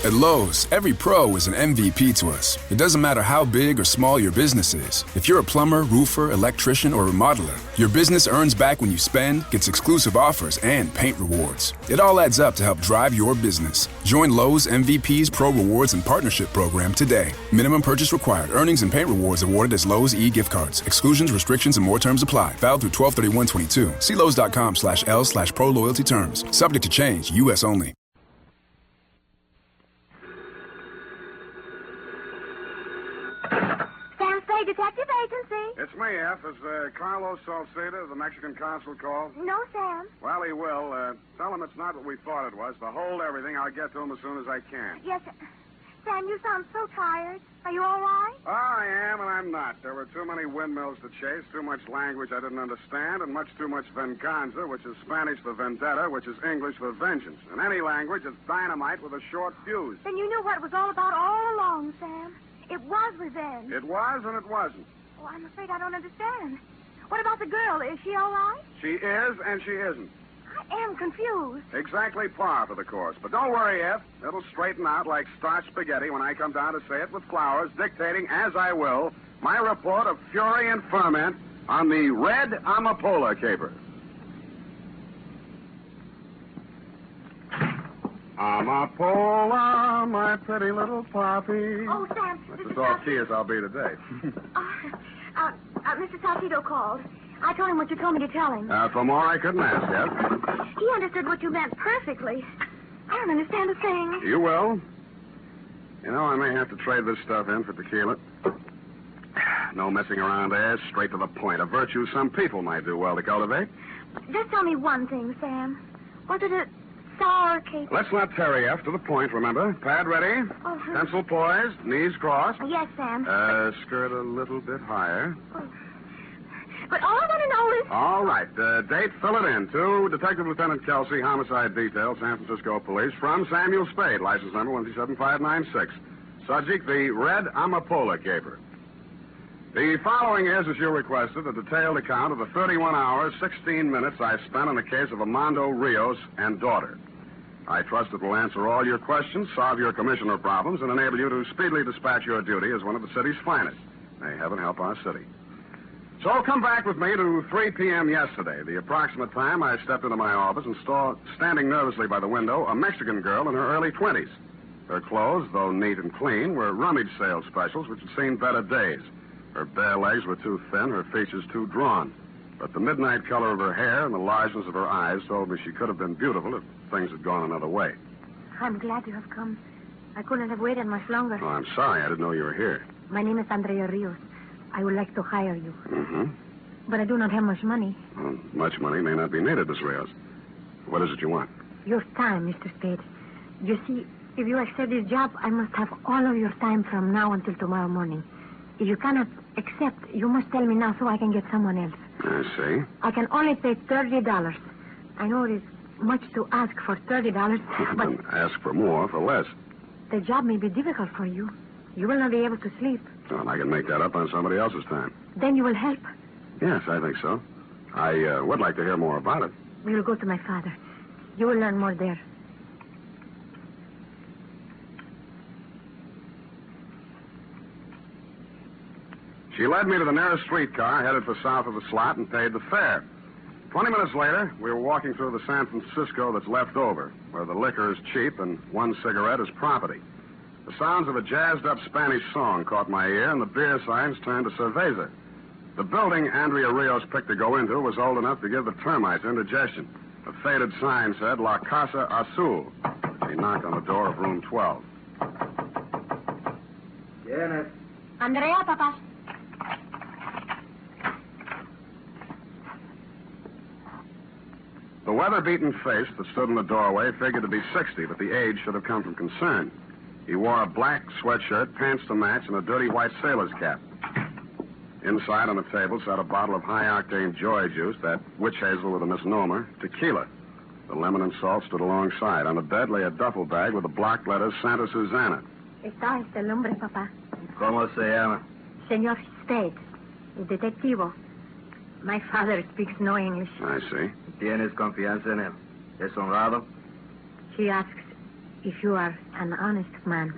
At Lowe's, every pro is an MVP to us. It doesn't matter how big or small your business is. If you're a plumber, roofer, electrician, or remodeler, your business earns back when you spend, gets exclusive offers, and paint rewards. It all adds up to help drive your business. Join Lowe's MVP's Pro Rewards and Partnership Program today. Minimum purchase required. Earnings and paint rewards awarded as Lowe's e-gift cards. Exclusions, restrictions, and more terms apply. Valid through 12/31/22. See Lowe's.com/L/Pro Loyalty terms. Subject to change. U.S. only. Sam Spade Detective Agency. It's me, F. Is Carlos Salceda, the Mexican consul, called? No, Sam. Well, he will. Tell him it's not what we thought it was. To hold everything, I'll get to him as soon as I can. Yes, Sam, you sound so tired. Are you all right? Oh, I am, and I'm not. There were too many windmills to chase, too much language I didn't understand, and much too much venganza, which is Spanish for vendetta, which is English for vengeance. In any language, it's dynamite with a short fuse. Then you knew what it was all about all along, Sam. It was revenge. It was, and it wasn't. Oh, I'm afraid I don't understand. What about the girl? Is she all right? She is, and she isn't. I am confused. Exactly par for the course. But don't worry, F. It'll straighten out like starch spaghetti when I come down to say it with flowers, dictating, as I will, my report of fury and ferment on the red Ampola caper. Ampola, my pretty little poppy. Oh, Sam, That's as off key as I'll be today. Mr. Salcido called. I told him what you told me to tell him. For more, I couldn't ask, F. He understood what you meant perfectly. I don't understand a thing. You will. You know, I may have to trade this stuff in for tequila. No messing around there, straight to the point. A virtue some people might do well to cultivate. Just tell me one thing, Sam. Was it a sour cake? Let's not tarry, F. To the point, remember? Pad ready. Oh, Pencil poised. Knees crossed. Yes, Sam. Skirt a little bit higher. Oh. But all I want to know is... All right. Date, fill it in. To Detective Lieutenant Kelsey, Homicide Detail, San Francisco Police, from Samuel Spade, license number 17596. Subject, the red Ampola caper. The following is, as you requested, a detailed account of the 31 hours, 16 minutes I spent on the case of Armando Rios and daughter. I trust it will answer all your questions, solve your commissioner problems, and enable you to speedily dispatch your duty as one of the city's finest. May heaven help our city. So come back with me to 3 p.m. yesterday, the approximate time I stepped into my office and saw, standing nervously by the window, a Mexican girl in her early 20s. Her clothes, though neat and clean, were rummage sale specials which had seen better days. Her bare legs were too thin, her features too drawn. But the midnight color of her hair and the largeness of her eyes told me she could have been beautiful if things had gone another way. I'm glad you have come. I couldn't have waited much longer. Oh, I'm sorry. I didn't know you were here. My name is Andrea Rios. I would like to hire you. Mm-hmm. But I do not have much money. Well, much money may not be needed, Miss Rios. What is it you want? Your time, Mr. Spade. You see, if you accept this job, I must have all of your time from now until tomorrow morning. If you cannot accept, you must tell me now so I can get someone else. I see. I can only pay $30. I know it is much to ask for $30, but... Ask for more for less. The job may be difficult for you. You will not be able to sleep. Well, I can make that up on somebody else's time. Then you will help. Yes, I think so. I would like to hear more about it. We will go to my father. You will learn more there. She led me to the nearest streetcar, headed for south of the slot, and paid the fare. 20 minutes later, we were walking through the San Francisco that's left over, where the liquor is cheap and one cigarette is property. The sounds of a jazzed-up Spanish song caught my ear, and the beer signs turned to cerveza. The building Andrea Rios picked to go into was old enough to give the termites indigestion. A faded sign said, La Casa Azul. She knocked on the door of room 12. Yes. Andrea, Papa. The weather-beaten face that stood in the doorway figured to be 60, but the age should have come from concern. He wore a black sweatshirt, pants to match, and a dirty white sailor's cap. Inside on the table sat a bottle of high-octane joy juice, that witch hazel with a misnomer, tequila. The lemon and salt stood alongside. On the bed lay a duffel bag with the blocked letters Santa Susana. Está este hombre, Papa. ¿Cómo se llama? Señor Spade, el detectivo. My father speaks no English. I see. ¿Tienes confianza en él? ¿Es honrado? He asks if you are an honest man.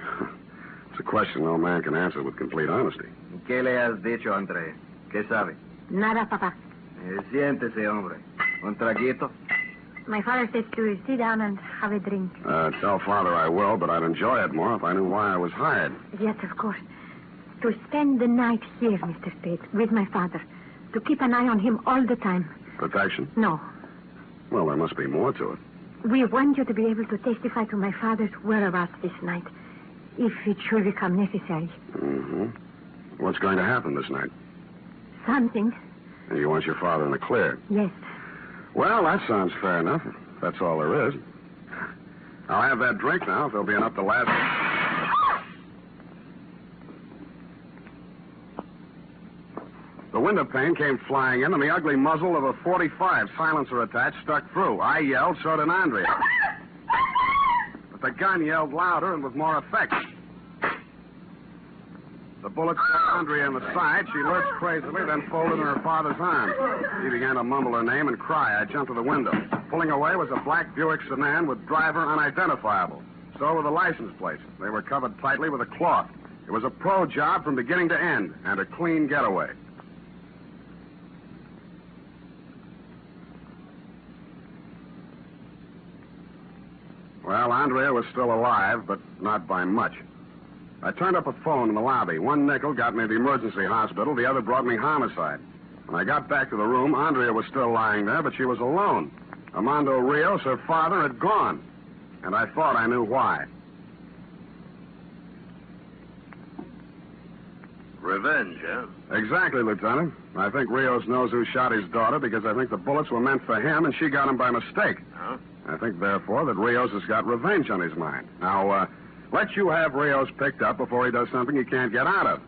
It's a question no man can answer with complete honesty. ¿Qué le has dicho, André? ¿Qué sabe? Nada, Papa. Siéntese, hombre. ¿Un traguito? My father says to sit down and have a drink. Tell Father I will, but I'd enjoy it more if I knew why I was hired. Yes, of course. To spend the night here, Mr. Spade, with my father. To keep an eye on him all the time. Protection? No. Well, there must be more to it. We want you to be able to testify to my father's whereabouts this night, if it should become necessary. Mm-hmm. What's going to happen this night? Something. And you want your father in the clear? Yes. Well, that sounds fair enough. That's all there is. I'll have that drink now if there'll be enough to last. The window pane came flying in, and the ugly muzzle of a .45 silencer attached stuck through. I yelled, so did Andrea. But the gun yelled louder and with more effect. The bullet struck Andrea in the side. She lurched crazily, then folded in her father's arms. He began to mumble her name and cry. I jumped to the window. Pulling away was a black Buick sedan with driver unidentifiable. So were the license plates. They were covered tightly with a cloth. It was a pro job from beginning to end, and a clean getaway. Well, Andrea was still alive, but not by much. I turned up a phone in the lobby. One nickel got me to the emergency hospital. The other brought me homicide. When I got back to the room, Andrea was still lying there, but she was alone. Armando Rios, her father, had gone. And I thought I knew why. Revenge, huh? Exactly, Lieutenant. I think Rios knows who shot his daughter because I think the bullets were meant for him and she got him by mistake. Huh? I think, therefore, that Rios has got revenge on his mind. Now, let you have Rios picked up before he does something he can't get out of.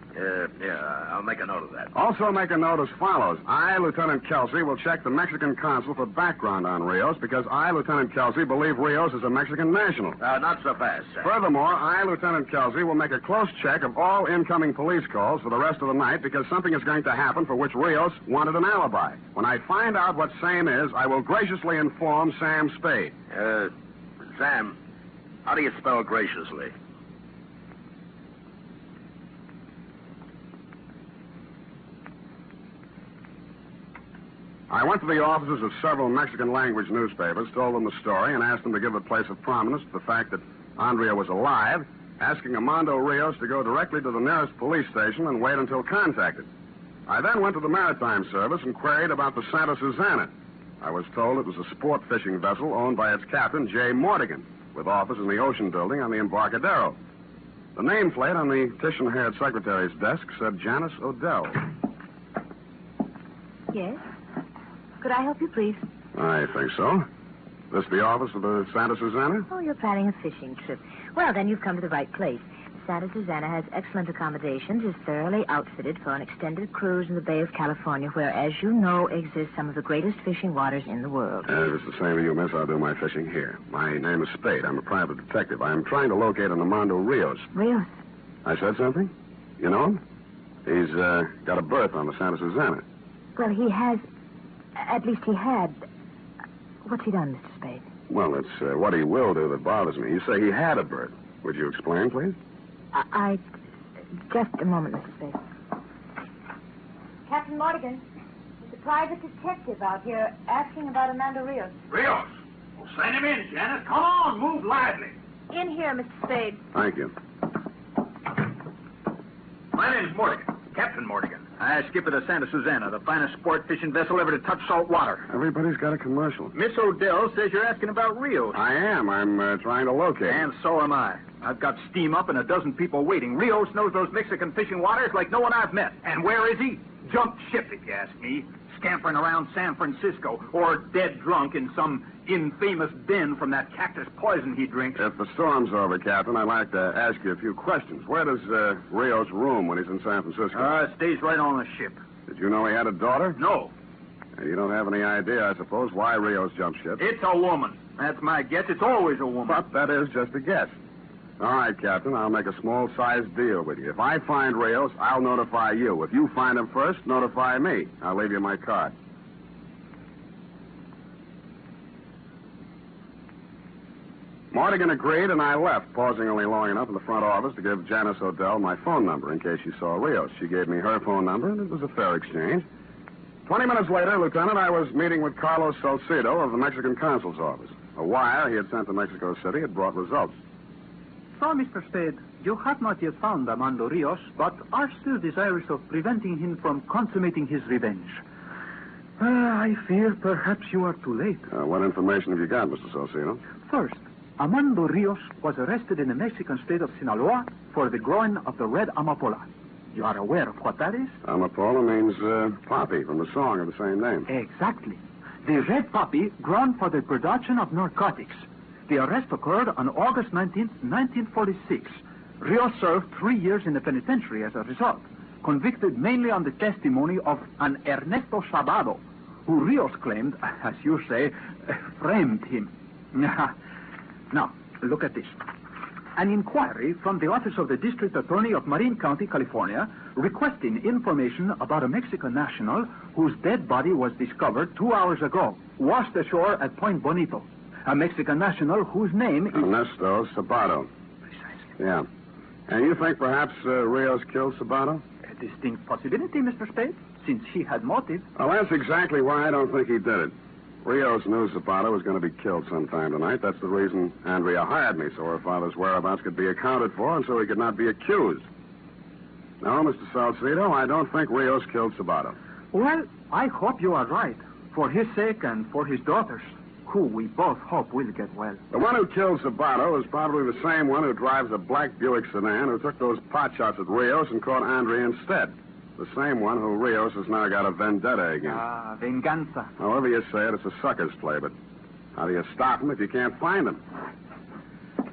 Yeah, I'll make a note of that. Also make a note as follows. I, Lieutenant Kelsey, will check the Mexican consul for background on Rios because I, Lieutenant Kelsey, believe Rios is a Mexican national. Not so fast, sir. Furthermore, I, Lieutenant Kelsey, will make a close check of all incoming police calls for the rest of the night because something is going to happen for which Rios wanted an alibi. When I find out what same is, I will graciously inform Sam Spade. Sam, how do you spell graciously? I went to the offices of several Mexican-language newspapers, told them the story, and asked them to give a place of prominence to the fact that Andrea was alive, asking Armando Rios to go directly to the nearest police station and wait until contacted. I then went to the Maritime Service and queried about the Santa Susana. I was told it was a sport fishing vessel owned by its captain, J. Mortigan, with office in the Ocean Building on the Embarcadero. The nameplate on the Titian-haired secretary's desk said Janice Odell. Yes? Could I help you, please? I think so. This the office of the Santa Susana? Oh, you're planning a fishing trip. Well, then you've come to the right place. Santa Susana has excellent accommodations, is thoroughly outfitted for an extended cruise in the Bay of California, where, as you know, exist some of the greatest fishing waters in the world. If it's the same as you, miss, I'll do my fishing here. My name is Spade. I'm a private detective. I'm trying to locate an Armando Rios. Rios? I said something? You know him? He's got a berth on the Santa Susana. Well, he has... At least he had... What's he done, Mr. Spade? Well, it's what he will do that bothers me. You say he had a berth. Would you explain, please? Just a moment, Mr. Spade. Captain Mortigan, there's a private detective out here asking about Armando Rios. Rios! Well, send him in, Janet. Come on, move lively. In here, Mr. Spade. Thank you. My name's Mortigan, Captain Mortigan. I skipper the Santa Susana, the finest sport fishing vessel ever to touch salt water. Everybody's got a commercial. Miss Odell says you're asking about Rios. I am. I'm trying to locate him. And so am I. I've got steam up and a dozen people waiting. Rios knows those Mexican fishing waters like no one I've met. And where is he? Jumped ship, if you ask me. Scampering around San Francisco, or dead drunk in some infamous den from that cactus poison he drinks. If the storm's over, Captain, I'd like to ask you a few questions. Where does Rios room when he's in San Francisco? Stays right on the ship. Did you know he had a daughter? No. You don't have any idea, I suppose, why Rios jumped ship. It's a woman. That's my guess. It's always a woman. But that is just a guess. All right, Captain, I'll make a small-sized deal with you. If I find Rios, I'll notify you. If you find him first, notify me. I'll leave you my card. Mortigan agreed, and I left, pausing only long enough in the front office to give Janice Odell my phone number in case she saw Rios. She gave me her phone number, and it was a fair exchange. 20 minutes later, Lieutenant, I was meeting with Carlos Salcido of the Mexican consul's office. A wire he had sent to Mexico City had brought results. So, Mr. Spade, you have not yet found Armando Rios, but are still desirous of preventing him from consummating his revenge. I fear perhaps you are too late. What information have you got, Mr. Salcido? First, Armando Rios was arrested in the Mexican state of Sinaloa for the growing of the red Ampola. You are aware of what that is? Amapola means poppy from the song of the same name. Exactly. The red poppy grown for the production of narcotics. The arrest occurred on August 19th, 1946. Rios served 3 years in the penitentiary as a result, convicted mainly on the testimony of an Ernesto Sabado, who Rios claimed, as you say, framed him. Now, look at this. An inquiry from the office of the District Attorney of Marin County, California, requesting information about a Mexican national whose dead body was discovered 2 hours ago, washed ashore at Point Bonito. A Mexican national whose name is... Ernesto Sabado. Precisely. Yeah. And you think perhaps Rios killed Sabado? A distinct possibility, Mr. Spade, since he had motive. Well, that's exactly why I don't think he did it. Rios knew Zapata was going to be killed sometime tonight. That's the reason Andrea hired me, so her father's whereabouts could be accounted for and so he could not be accused. No, Mr. Salcido, I don't think Rios killed Zapata. Well, I hope you are right, for his sake and for his daughter's, who we both hope will get well. The one who killed Zapata is probably the same one who drives a black Buick sedan who took those pot shots at Rios and caught Andrea instead. The same one who Rios has now got a vendetta against. Ah, venganza. However you say it, it's a sucker's play, but how do you stop him if you can't find him?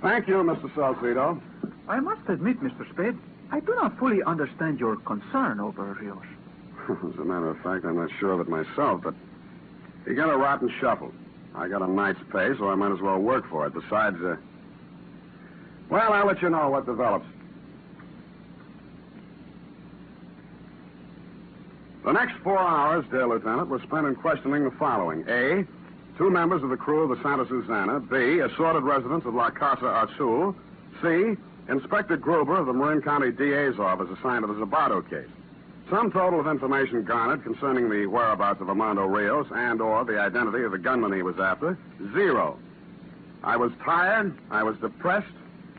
Thank you, Mr. Salcido. I must admit, Mr. Spade, I do not fully understand your concern over Rios. As a matter of fact, I'm not sure of it myself, but he got a rotten shuffle. I got a night's pay, so I might as well work for it. Besides, well, I'll let you know what develops. The next 4 hours, dear Lieutenant, were spent in questioning the following. A, 2 members of the crew of the Santa Susana. B, assorted residents of La Casa Azul. C, Inspector Gruber of the Marin County DA's office assigned to the Zabato case. Sum total of information garnered concerning the whereabouts of Armando Rios and or the identity of the gunman he was after, 0. I was tired. I was depressed.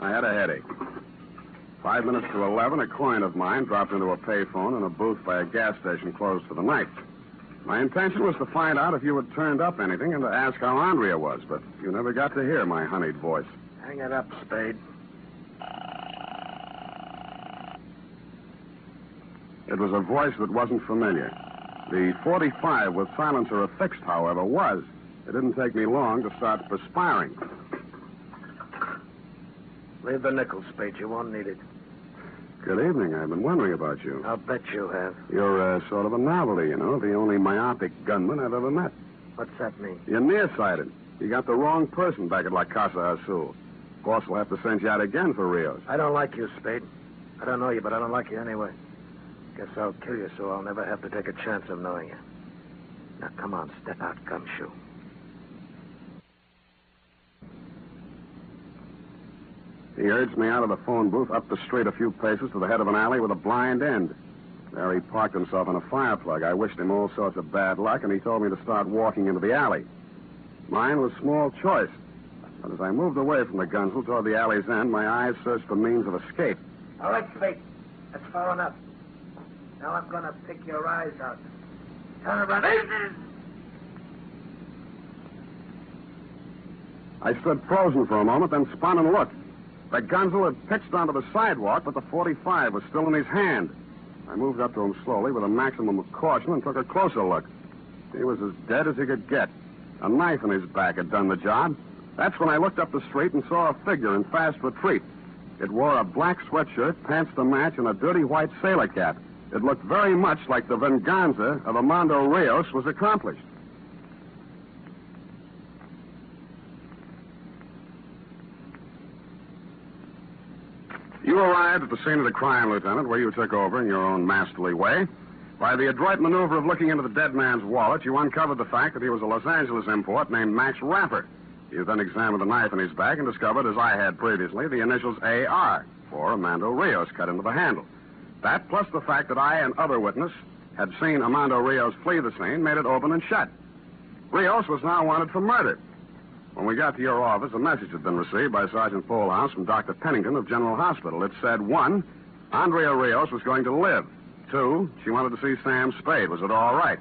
I had a headache. 5 minutes to 11, a client of mine dropped into a payphone in a booth by a gas station closed for the night. My intention was to find out if you had turned up anything and to ask how Andrea was, but you never got to hear my honeyed voice. Hang it up, Spade. It was a voice that wasn't familiar. The 45 with silencer affixed, however, was. It didn't take me long to start perspiring. Leave the nickel, Spade. You won't need it. Good evening. I've been wondering about you. I'll bet you have. You're sort of a novelty, you know, the only myopic gunman I've ever met. What's that mean? You're nearsighted. You got the wrong person back at La Casa Azul. Boss will have to send you out again for Rios. I don't like you, Spade. I don't know you, but I don't like you anyway. Guess I'll kill you so I'll never have to take a chance of knowing you. Now, come on, step out, gumshoe. He urged me out of the phone booth, up the street a few paces to the head of an alley with a blind end. There he parked himself in a fire plug. I wished him all sorts of bad luck, and he told me to start walking into the alley. Mine was small choice. But as I moved away from the gunsel toward the alley's end, my eyes searched for means of escape. All right, Spade. That's far enough. Now I'm going to pick your eyes out. Turn around. I stood frozen for a moment, then spun and looked. The gunsel had pitched onto the sidewalk, but the 45 was still in his hand. I moved up to him slowly with a maximum of caution and took a closer look. He was as dead as he could get. A knife in his back had done the job. That's when I looked up the street and saw a figure in fast retreat. It wore a black sweatshirt, pants to match, and a dirty white sailor cap. It looked very much like the venganza of Armando Rios was accomplished. You arrived at the scene of the crime, Lieutenant, where you took over in your own masterly way. By the adroit maneuver of looking into the dead man's wallet, you uncovered the fact that he was a Los Angeles import named Max Rapper. You then examined the knife in his back and discovered, as I had previously, the initials AR for Armando Rios cut into the handle. That, plus the fact that I and other witness had seen Armando Rios flee the scene, made it open and shut. Rios was now wanted for murder. When we got to your office, a message had been received by Sergeant Polehouse from Dr. Pennington of General Hospital. It said, 1, Andrea Rios was going to live. 2, she wanted to see Sam Spade. Was it all right?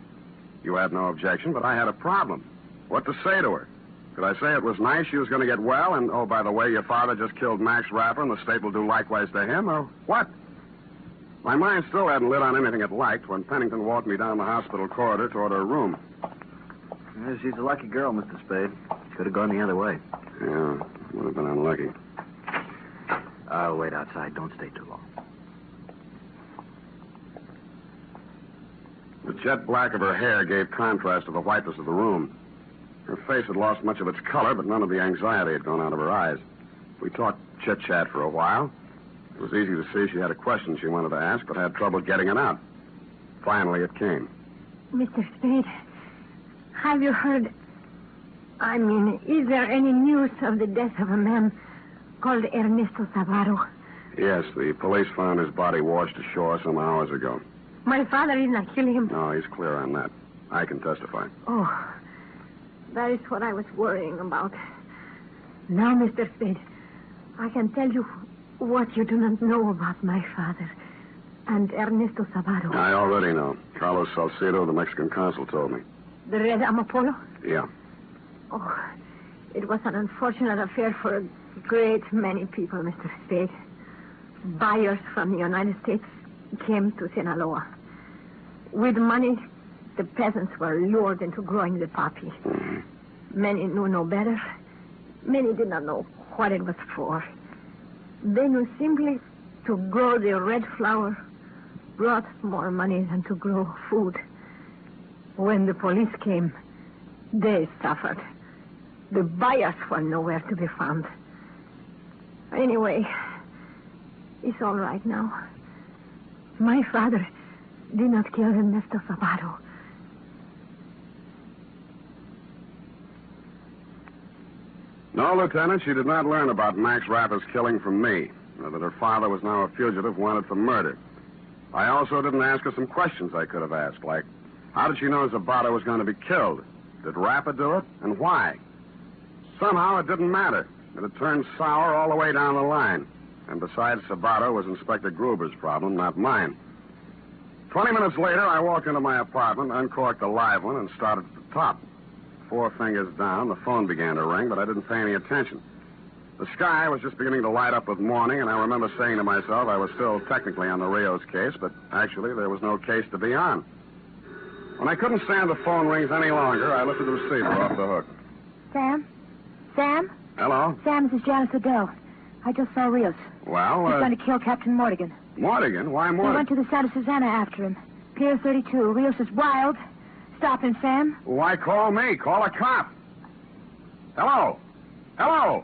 You had no objection, but I had a problem. What to say to her? Could I say it was nice she was going to get well, and, oh, by the way, your father just killed Max Rapper, and the state will do likewise to him, or what? My mind still hadn't lit on anything it liked when Pennington walked me down the hospital corridor toward her room. Yeah, she's a lucky girl, Mr. Spade. Could have gone the other way. Yeah, would have been unlucky. I'll wait outside. Don't stay too long. The jet black of her hair gave contrast to the whiteness of the room. Her face had lost much of its color, but none of the anxiety had gone out of her eyes. We talked chit-chat for a while. It was easy to see she had a question she wanted to ask, but had trouble getting it out. Finally, it came. Mr. Spade, have you heard... is there any news of the death of a man called Ernesto Zavarro? Yes, the police found his body washed ashore some hours ago. My father did not kill him. No, he's clear on that. I can testify. Oh, that is what I was worrying about. Now, Mr. Spade, I can tell you what you do not know about my father and Ernesto Zavarro. I already know. Carlos Salcedo, the Mexican consul, told me. The Red Ampola? Yeah. Oh, it was an unfortunate affair for a great many people, Mr. Spade. Buyers from the United States came to Sinaloa. With money, the peasants were lured into growing the poppy. Mm-hmm. Many knew no better. Many did not know what it was for. They knew simply to grow the red flower brought more money than to grow food. When the police came, they suffered. The buyers were nowhere to be found. Anyway, it's all right now. My father did not kill Ernesto Zavarro. No, Lieutenant, she did not learn about Max Rapper's killing from me, or that her father was now a fugitive wanted for murder. I also didn't ask her some questions I could have asked, like, how did she know Zavarro was going to be killed? Did Rapper do it, and why? Somehow it didn't matter. It had turned sour all the way down the line. And besides, Zavarro was Inspector Gruber's problem, not mine. 20 minutes later, I walked into my apartment, uncorked the live one, and started at the top. 4 fingers down, the phone began to ring, but I didn't pay any attention. The sky was just beginning to light up with morning, and I remember saying to myself I was still technically on the Rios case, but actually there was no case to be on. When I couldn't stand the phone rings any longer, I lifted the receiver off the hook. Sam? Sam? Hello? Sam, this is Janice Adele. I just saw Rios. Well, He's going to kill Captain Mortigan. Mortigan? Why We Mortigan? went to the Santa Susana after him. Pier 32. Rios is wild. Stop him, Sam. Why call me? Call a cop. Hello? Hello?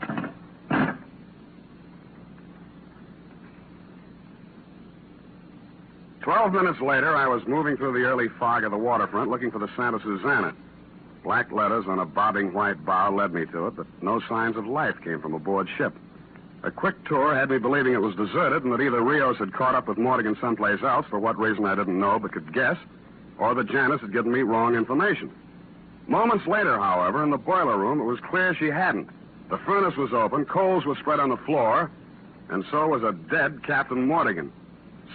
"12 minutes later, I was moving through the early fog of the waterfront looking for the Santa Susana. Black letters on a bobbing white bow led me to it, but no signs of life came from aboard ship. A quick tour had me believing it was deserted and that either Rios had caught up with Mortigan someplace else, for what reason I didn't know but could guess, or that Janice had given me wrong information. Moments later, however, in the boiler room, it was clear she hadn't. The furnace was open, coals were spread on the floor, and so was a dead Captain Mortigan.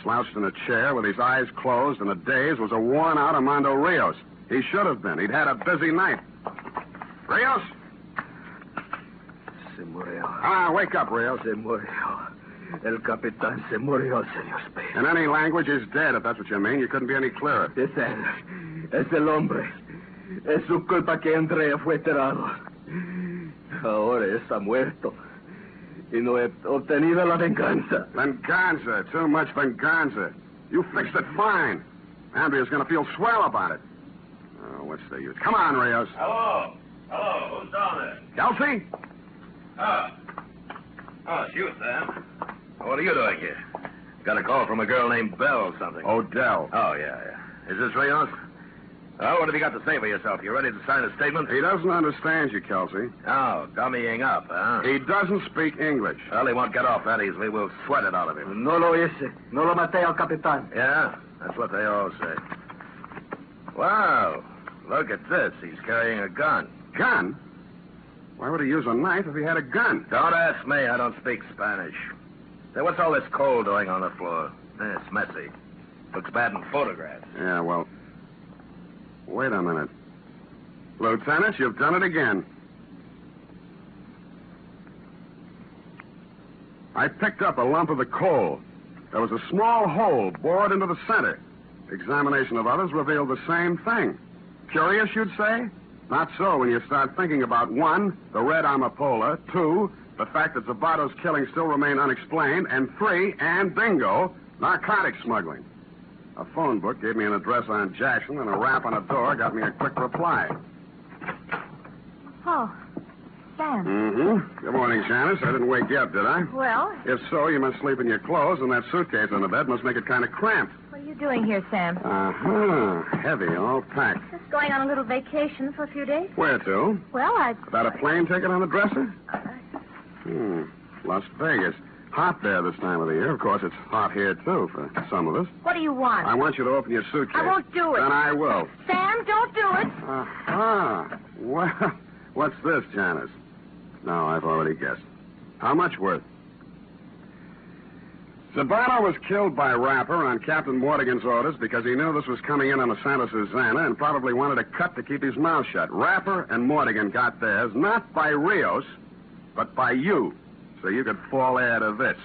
Slouched in a chair with his eyes closed and a daze was a worn-out Armando Rios. He should have been. He'd had a busy night. Rios? Se murió. Ah, wake up, Rios. Se murió. El capitán se murió, señor Spade. In any language, he's dead, if that's what you mean. You couldn't be any clearer. Es él. Es el hombre. Es su culpa que Andrea fue enterrado. Ahora está muerto. Y no he obtenido la venganza. Venganza. Too much venganza. You fixed it fine. Andrea's going to feel swell about it. Oh, what's the use? Come on, Rios. Hello. Hello. Who's down there? Kelsey? Oh, it's you, Sam. What are you doing here? Got a call from a girl named Belle or something. Odell. Oh, yeah. Is this Rios? Oh, what have you got to say for yourself? You ready to sign a statement? He doesn't understand you, Kelsey. Oh, dummying up, huh? He doesn't speak English. Well, he won't get off that easily. We'll sweat it out of him. No lo hice. No lo maté al capitán. Yeah, that's what they all say. Wow, look at this. He's carrying a gun. Gun? Why would he use a knife if he had a gun? Don't ask me. I don't speak Spanish. Say, what's all this coal doing on the floor? It's messy. Looks bad in photographs. Yeah, well, wait a minute. Lieutenant, you've done it again. I picked up a lump of the coal. There was a small hole bored into the center. Examination of others revealed the same thing. Curious, you'd say? Not so when you start thinking about 1, the red Ampola, 2, the fact that Zabato's killing still remain unexplained, and 3, and bingo, narcotics smuggling. A phone book gave me an address on Jackson, and a rap on a door got me a quick reply. Oh, Sam. Mm-hmm. Good morning, Janice. I didn't wake you up, did I? Well, If so, you must sleep in your clothes, and that suitcase on the bed must make it kind of cramped. what are you doing here, Sam? Uh-huh. Heavy, all packed. Just going on a little vacation for a few days. Where to? Well, I... Got a plane ticket on the dresser? Las Vegas. Hot there this time of the year. Of course, it's hot here, too, for some of us. What do you want? I want you to open your suitcase. I won't do it. Then I will. Sam, don't do it. Uh-huh. Well, what's this, Janice? No, I've already guessed. How much worth? Zabato was killed by Rapper on Captain Mortigan's orders because he knew this was coming in on the Santa Susana and probably wanted a cut to keep his mouth shut. Rapper and Mortigan got theirs, not by Rios, but by you, so you could fall heir to this.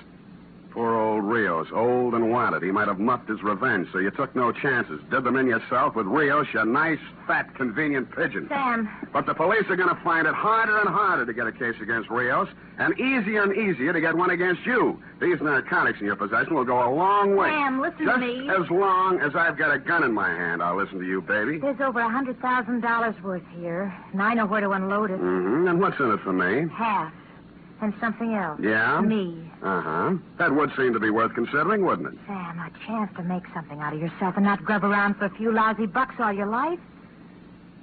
Poor old Rios, old and wanted. He might have muffed his revenge, so you took no chances. Did them in yourself with Rios, your nice, fat, convenient pigeon. Sam. But the police are going to find it harder and harder to get a case against Rios, and easier to get one against you. These narcotics in your possession will go a long way. Sam, listen Just to me. as long as I've got a gun in my hand, I'll listen to you, baby. There's over $100,000 worth here, and I know where to unload it. Mm-hmm. And what's in it for me? Half. And something else. Yeah? Me. Uh-huh. That would seem to be worth considering, wouldn't it? Sam, a chance to make something out of yourself and not grub around for a few lousy bucks all your life.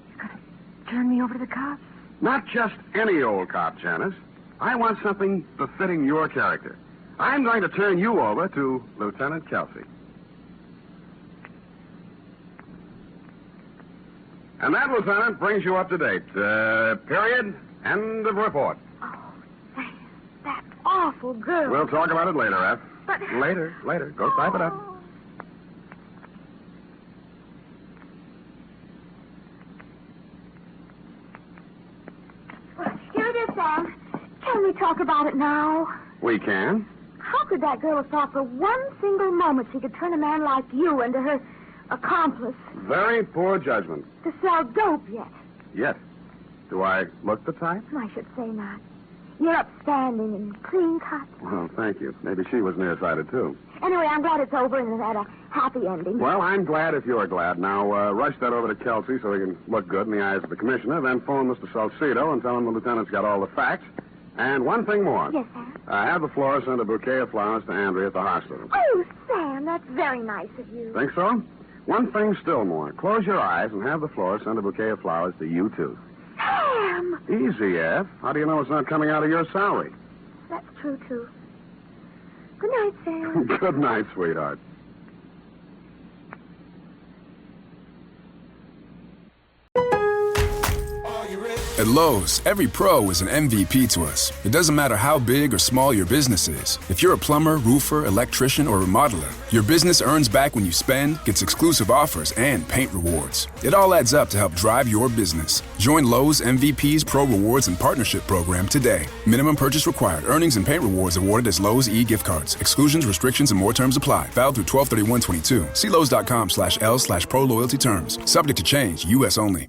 You're going to turn me over to the cops? Not just any old cop, Janice. I want something befitting your character. I'm going to turn you over to Lieutenant Kelsey. And that, Lieutenant, brings you up to date. Period. End of report. That awful girl. We'll talk about it later, F. But... Later. Go type it up. Well, here it is, Sam. Can we talk about it now? We can. How could that girl have thought for one single moment she could turn a man like you into her accomplice? Very poor judgment. To sell dope yet? Yet. Do I look the type? I should say not. You're upstanding and clean cut. Well, thank you. Maybe she was nearsighted, too. Anyway, I'm glad it's over and it had a happy ending. Well, I'm glad if you're glad. Now, rush that over to Kelsey so he can look good in the eyes of the commissioner. Then phone Mr. Salcedo and tell him the lieutenant's got all the facts. And one thing more. Yes, sir. Have the florist send a bouquet of flowers to Andrea at the hospital. Oh, Sam, that's very nice of you. Think so? One thing still more. Close your eyes and have the florist send a bouquet of flowers to you, too. Sam! Easy, F. How do you know it's not coming out of your salary? That's true, too. Good night, Sam. Good night, sweetheart. At Lowe's, every pro is an MVP to us. It doesn't matter how big or small your business is. If you're a plumber, roofer, electrician, or remodeler, your business earns back when you spend, gets exclusive offers, and paint rewards. It all adds up to help drive your business. Join Lowe's MVP's Pro Rewards and Partnership Program today. Minimum purchase required. Earnings and paint rewards awarded as Lowe's e-gift cards. Exclusions, restrictions, and more terms apply. Valid through 12/31/22. See Lowe's.com/L/Pro Loyalty Terms. Subject to change. U.S. only.